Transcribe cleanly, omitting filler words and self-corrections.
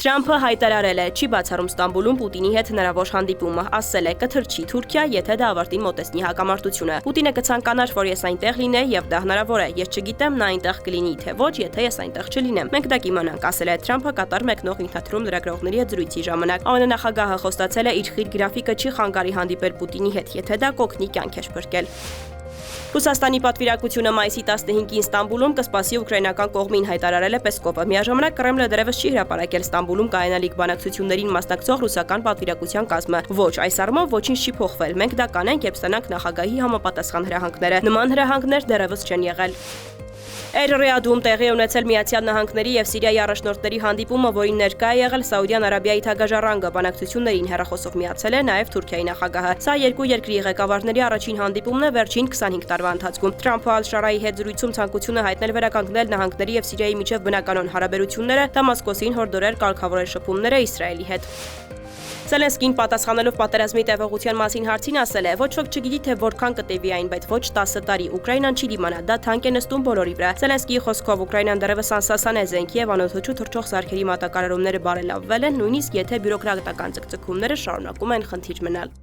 Թրամփը հայտարարել է, չի բացառում Ստամբուլում Պուտինի հետ հնարավոր հանդիպումը, ասել է կթռչի Թուրքիա, եթե դա ավարտին մոտեցնի հակամարտությունը։ Պուտինը կցանկանար, որ ես այնտեղ լինեի եւ դա հնարավոր է։ Ես չգիտեմ նա այնտեղ կլինի, թե ոչ, եթե ես այնտեղ չլինեմ։ Մենք դա կիմանանք, ասել է Թրամփը Կատար մեկնող ինքնաթիռում լրագրողների հետ զրույցի ժամանակ։ ԱՄՆ նախագահը խոստացել է իր խիտ գրաֆիկը չի խանգարի հանդիպել Պուտինի հետ, եթե դա կօգնի կյանքեր փրկել։ Ռուսաստանի պատվիրակությունը մայիսի 15-ին Ստամբուլում կսպասի ուկրաինական կողմին, հայտարարել է Պեսկովը։ Միաժամանակ Կրեմլը դեռևս չի հրապարակել Ստամբուլում կայանալիք բանակցություններին մասնակցող ռուսական պատվիրակության կազմը։ Ոչ, այս առումով ոչինչ չի փոխվել։ Մենք դա կանենք, երբ ստանանք նախագահի համապատասխան հրահանգները։ Նման հրահանգներ դեռևս չեն եղել։ Էր-Ռիադում տեղի է ունեցել Միացյալ Նահանգների եւ Սիրիայի առաջնորդների հանդիպումը, որին ներկա է եղել Սաուդյան Արաբիայի թագաժառանգը։ Բանակցություններին հեռախոսով միացել է նաեւ Թուրքիայի նախագահը։ Սա երկու երկրի ղեկավարների առաջին հանդիպումն է վերջին 25 տարվա ընթացքում։ Թրամփը Ալ-Շարայի հետ զրույցում ցանկություն է հայտնել վերականգնել նահանգների եւ Սիրիայի միջև բնականոն հարաբերությունները, Դամասկոսին հորդորել կարգավորել շփումները Իսրայելի հետ։ Զելենսկին պատասխանելով պատերազմի տևողության մասին հարցին ասել է. ոչ ոք չգիտի թե որքան կտևի այն, բայց ոչ 10 տարի Ուկրաինան չի դիմանա, դա թանկ է նստում բոլորի վրա։ Զելենսկիի խոսքով Ուկրաինան դեռևս անսասան է զենքի եւ անօդոչու թռչող սարքերի մատակարարումները բարելավվել են, նույնիսկ եթե բյուրոկրատական ցկցկումները շարունակում են խնդիր մնալ։